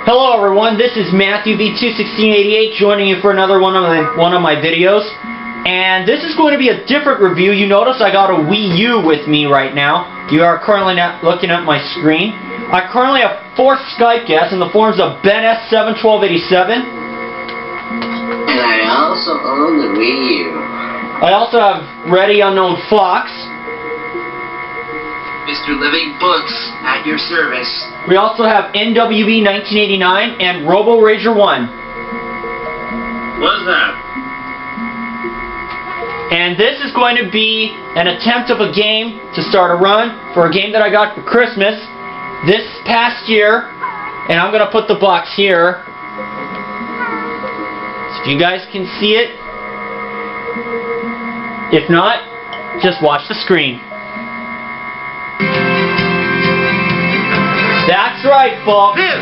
Hello everyone, this is Matthew V21688 joining you for another one of my videos. And this is going to be a different review. You notice I got a Wii U with me right now. You are currently not looking at my screen. I currently have 4 Skype guests in the forms of Ben S71287. And I also own the Wii U. I also have ReadyUnknownFox. Mr. Living Books, at your service. We also have NWB 1989 and RoboRager 1. What's that? And this is going to be an attempt of a game to start a run for a game that I got for Christmas this past year. And I'm going to put the box here, so if you guys can see it. If not, just watch the screen. That's right, folks. This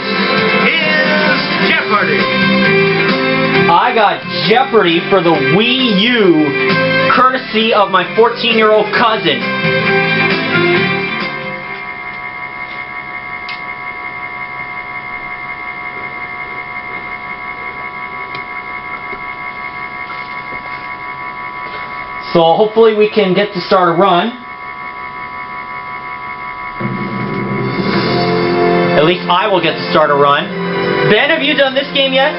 is Jeopardy! I got Jeopardy for the Wii U, courtesy of my 14-year-old cousin. So hopefully we can get to start a run. At least I will get to start a run. Ben, have you done this game yet?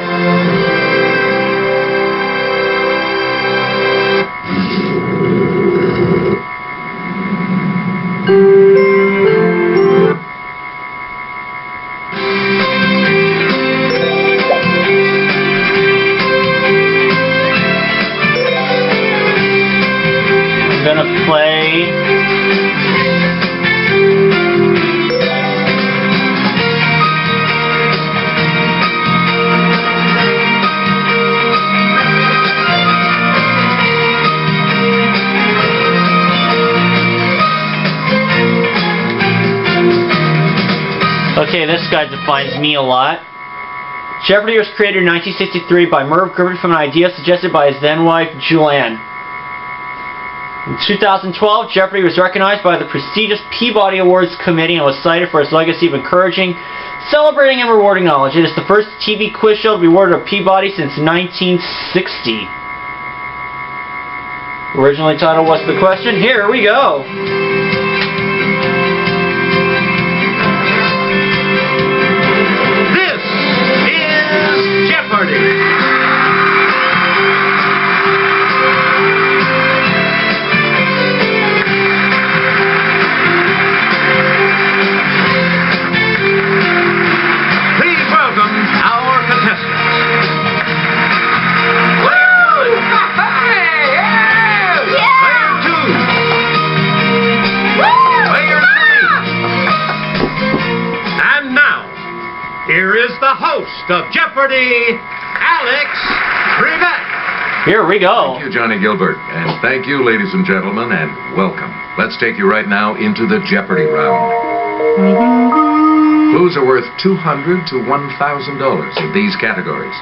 I'm gonna play. Okay, this guy defines me a lot. Jeopardy was created in 1963 by Merv Griffin from an idea suggested by his then-wife, Julianne. In 2012, Jeopardy was recognized by the prestigious Peabody Awards Committee and was cited for its legacy of encouraging, celebrating, and rewarding knowledge. It is the first TV quiz show to be awarded a Peabody since 1960. Originally titled What's the Question? Here we go! Here is the host of Jeopardy, Alex Trebek. Here we go. Thank you, Johnny Gilbert. And thank you, ladies and gentlemen, and welcome. Let's take you right now into the Jeopardy round. Clues are worth $200 to $1,000 in these categories.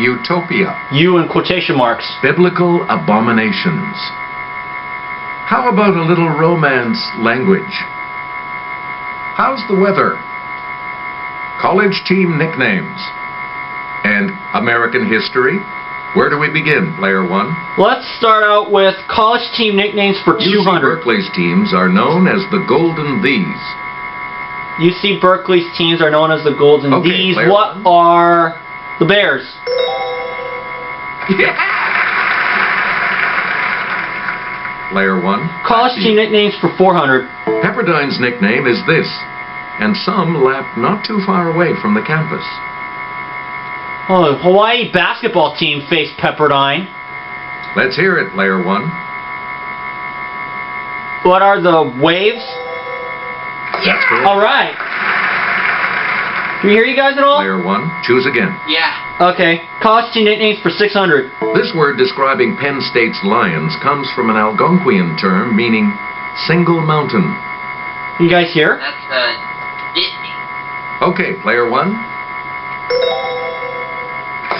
Utopia. U in quotation marks. Biblical abominations. How about a little romance language? How's the weather? College team nicknames. And American history. Where do we begin, player one? Let's start out with college team nicknames for 200. UC Berkeley's teams are known as the Golden These. UC Berkeley's teams are known as the Golden These. What one. are the Bears? Yeah! Player one. College team nicknames for 400. Pepperdine's nickname is this. And some lapped not too far away from the campus. Oh, Hawaii basketball team faced Pepperdine. Let's hear it, player one. What are the Waves? That's correct. Alright. Can we hear you guys at all? Player one, choose again. Yeah. Okay. College team nicknames for 600. This word describing Penn State's Lions comes from an Algonquian term meaning single mountain. You guys hear? That's, Disney. Okay, player one.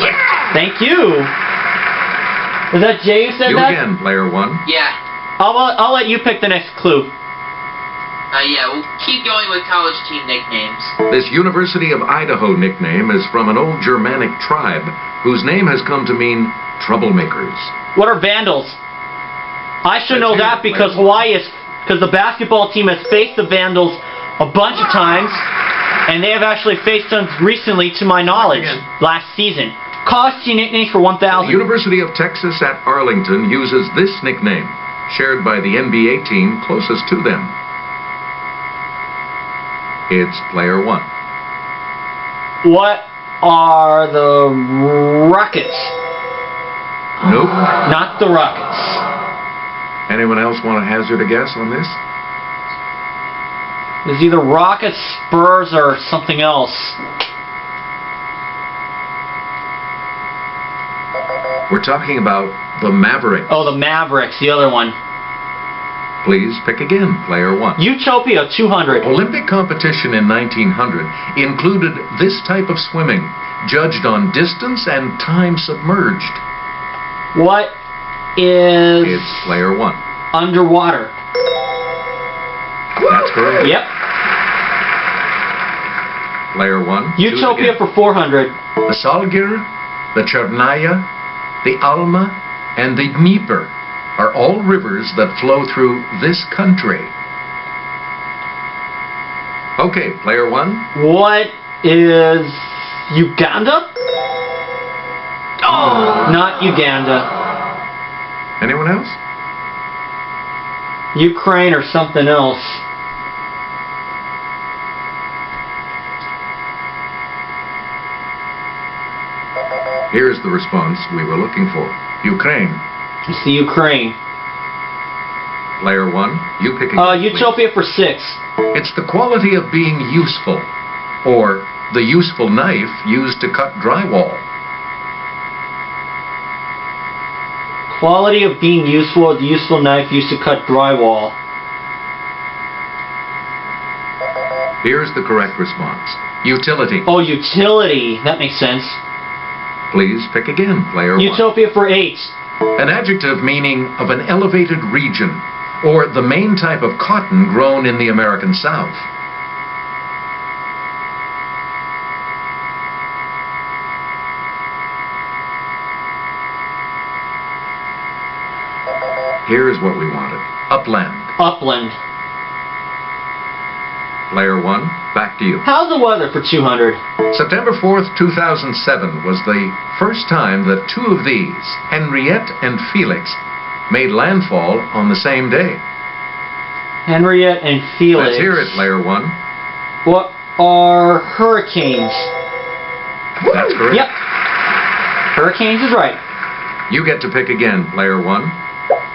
Yeah! Thank you. Was that Jay who said You that? again, player one. Yeah. I'll let you pick the next clue. Yeah, we'll keep going with college team nicknames. This University of Idaho nickname is from an old Germanic tribe whose name has come to mean troublemakers. What are vandals? I should know that because because the basketball team has faced the Vandals a bunch of times, and they have actually faced them recently, to my knowledge, last season. College team nicknames for 1,000. The University of Texas at Arlington uses this nickname, shared by the NBA team closest to them. It's Player 1. What are the Rockets? Nope. Not the Rockets. Anyone else want to hazard a guess on this? It's either Rockets, Spurs, or something else. We're talking about the Mavericks. Oh, the Mavericks, the other one. Please pick again, Player 1. Utopia 200. Olympic competition in 1900 included this type of swimming, judged on distance and time submerged. What is... It's Player 1. Underwater. That's correct. Yep. Player 1. Utopia for 400. The Salgir, the Chernaya, the Alma, and the Dnieper are all rivers that flow through this country. Okay, Player 1. What is Uganda? Oh, not Uganda. Anyone else? Ukraine or something else. Here's the response we were looking for. Ukraine. It's the Ukraine. Player 1, you pick again. Utopia for 6. It's the quality of being useful, or the useful knife used to cut drywall. Quality of being useful, or the useful knife used to cut drywall. Here's the correct response. Utility. Oh, utility. That makes sense. Please pick again, Player 1. Utopia for 8. An adjective meaning of an elevated region, or the main type of cotton grown in the American South. Here's what we wanted. Upland. Upland. Player 1, back to you. How's the weather for 200? September 4th, 2007 was the first time that two of these, Henriette and Felix, made landfall on the same day. Henriette and Felix. Let's hear it, Player 1. What are hurricanes? That's correct. Yep. Hurricanes is right. You get to pick again, Player 1.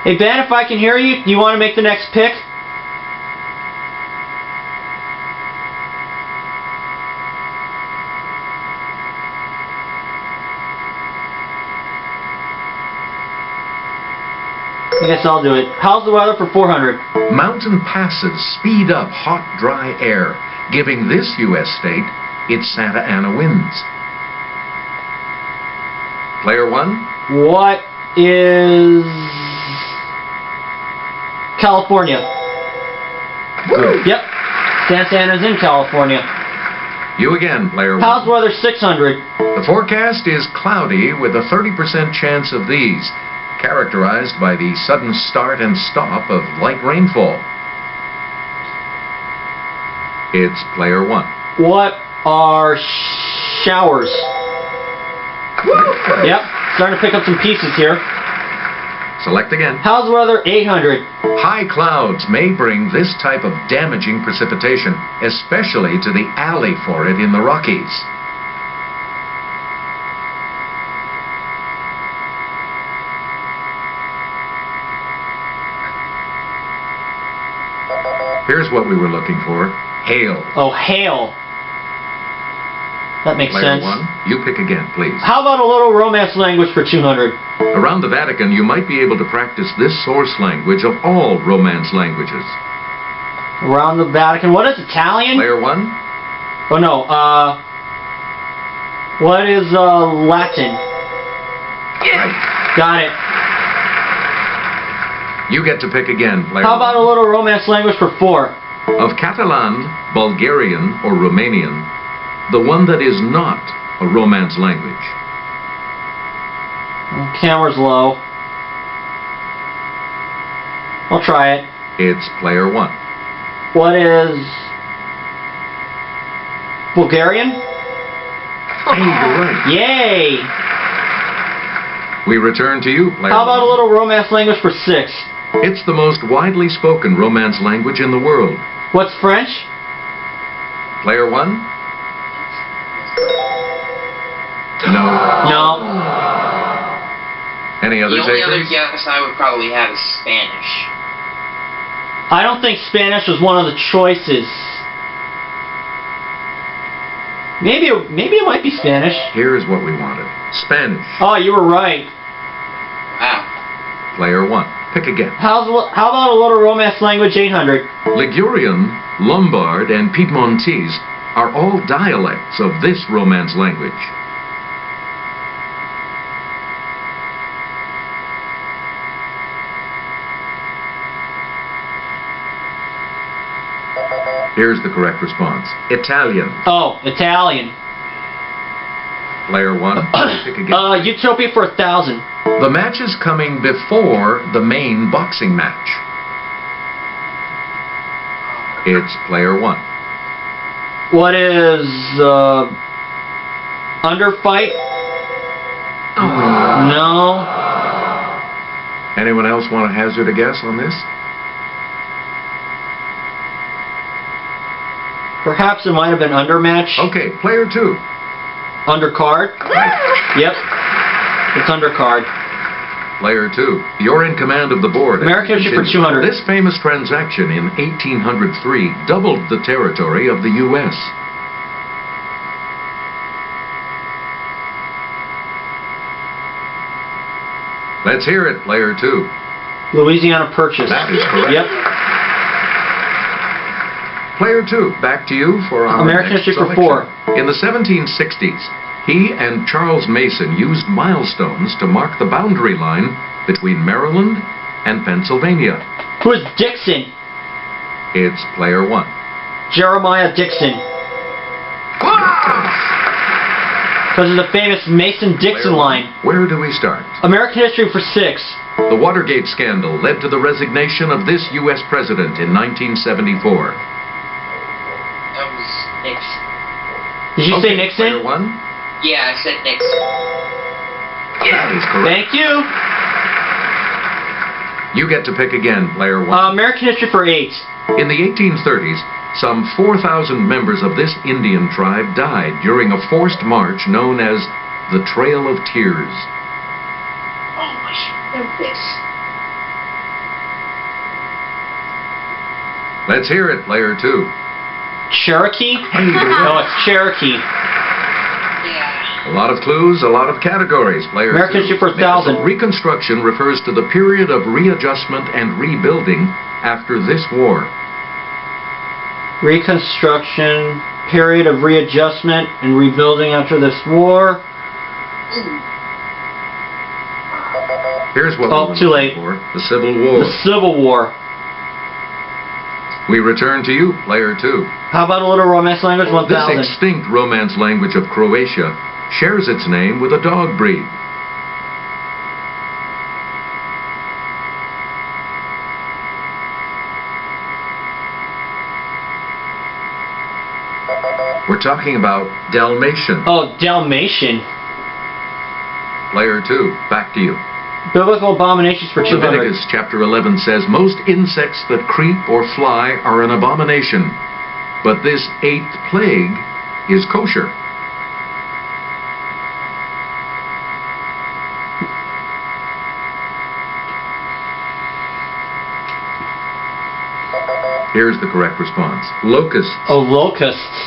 Hey, Ben, if I can hear you, you want to make the next pick? I guess I'll do it. How's the weather for 400? Mountain passes speed up hot, dry air, giving this U.S. state its Santa Ana winds. Player 1? What is California? Good. Yep. Santa Ana's in California. You again, Player 1. How's the weather 600? The forecast is cloudy with a 30% chance of these, characterized by the sudden start and stop of light rainfall. It's Player 1. What are showers? Yep, starting to pick up some pieces here. Select again. How's the weather 800? High clouds may bring this type of damaging precipitation, especially to the alley for it in the Rockies. Here's what we were looking for. Hail. Oh, hail. That makes Player sense. 1, you pick again, please. How about a little Romance language for 200? Around the Vatican, you might be able to practice this source language of all Romance languages. Around the Vatican. What is Italian? Player 1? Oh, no. What is Latin? Right. Got it. You get to pick again, Player How about a 1. little Romance language for 4? Of Catalan, Bulgarian, or Romanian, the one that is not a Romance language. Camera's low. I'll try it. It's player 1. What is Bulgarian? Hey, you're right. Yay! We return to you, player How about a 1. little Romance language for 6? It's the most widely spoken Romance language in the world. What's French? Player 1? No. No. Any other The only other takers? guess I would probably have is Spanish. I don't think Spanish was one of the choices. Maybe it might be Spanish. Here's what we wanted. Spanish. Oh, you were right. Wow. Player 1. Pick again. How about a little Romance language 800? Ligurian, Lombard, and Piedmontese are all dialects of this Romance language. Here's the correct response. Italian. Oh, Italian. Player 1. Pick again. Utopia for 1,000. The match is coming before the main boxing match. It's player 1. What is Underfight? No. Anyone else want to hazard a guess on this? Perhaps it might have been Undermatch. Okay, player 2. Undercard? Right. Yep. It's Undercard. Player 2. You're in command of the board. American history for 200. This famous transaction in 1803 doubled the territory of the U.S. Let's hear it, player 2. Louisiana Purchase. That is correct. Yep. Player 2, back to you for our American next history for selection. 4. In the 1760s, he and Charles Mason used milestones to mark the boundary line between Maryland and Pennsylvania. Who is Dixon? It's player 1. Jeremiah Dixon. Because of the famous Mason-Dixon line. Where do we start? American history for 6. The Watergate scandal led to the resignation of this U.S. president in 1974. That was Nixon. Did you say Nixon? Player 1? Yeah, I said Nixon. That is correct. Thank you. You get to pick again, player 1. American history for 8. In the 1830s, some 4,000 members of this Indian tribe died during a forced march known as the Trail of Tears. Oh, I should know this. Let's hear it, player 2. Cherokee? Hey, you're right. No, it's Cherokee. Yeah. A lot of clues, a lot of categories, player 2. American history for 1,000. Reconstruction refers to the period of readjustment and rebuilding after this war. Reconstruction, period of readjustment and rebuilding after this war. Here's what Oh, we too were late. looking for. The Civil War. The Civil War. We return to you, player 2. How about a little Romance language 1,000? This extinct Romance language of Croatia shares its name with a dog breed. We're talking about Dalmatian. Oh, Dalmatian. Player 2, back to you. Biblical abominations for 200. Leviticus chapter 11 says, most insects that creep or fly are an abomination, but this 8th plague is kosher. Here's the correct response. Locusts. Oh, locusts.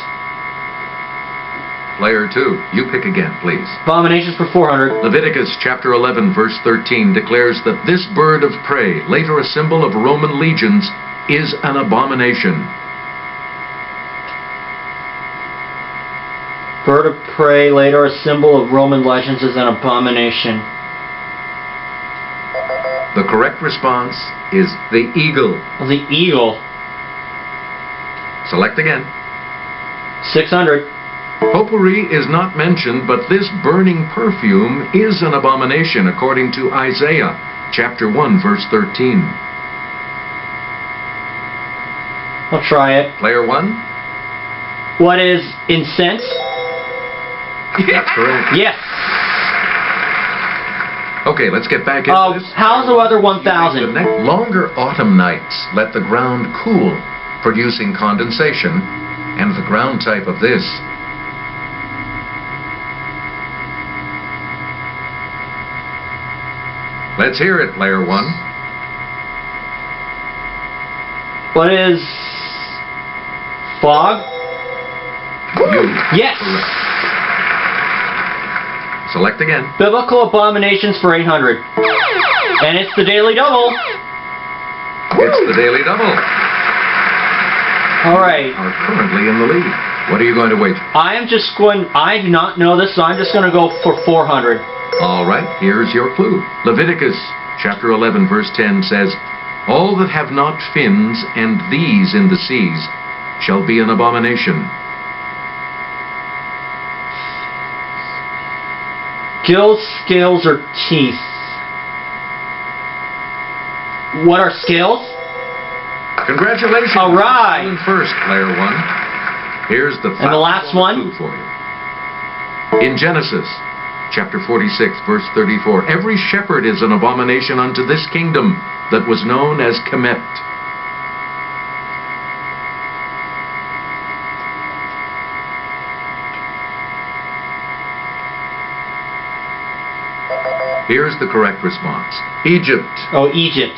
Player 2, you pick again, please. Abominations for 400. Leviticus chapter 11 verse 13 declares that this bird of prey, later a symbol of Roman legions, is an abomination. Bird of prey, later a symbol of Roman legends, is an abomination. The correct response is the eagle. The eagle. Select again. 600. Potpourri is not mentioned, but this burning perfume is an abomination according to Isaiah, chapter 1, verse 13. I'll try it. Player 1? What is incense? That's correct. Yes. Okay, let's get back into this. How's the weather 1000? Longer autumn nights let the ground cool, producing condensation, and the ground type of this. Let's hear it, player 1. What is fog? Yes. Correct. Select again. Biblical abominations for 800. And it's the Daily Double. It's the Daily Double. All right. You are currently in the lead. What are you going to wager? I do not know this, so I'm just going to go for 400. All right, here's your clue. Leviticus chapter 11, verse 10 says, "All that have not fins and these in the seas shall be an abomination." Gills, scales, or teeth? What are scales? Congratulations. All right. First, player 1. Here's the And the last one? clue for you. In Genesis chapter 46, verse 34, every shepherd is an abomination unto this kingdom that was known as Kemet. Here's the correct response. Egypt. Oh, Egypt.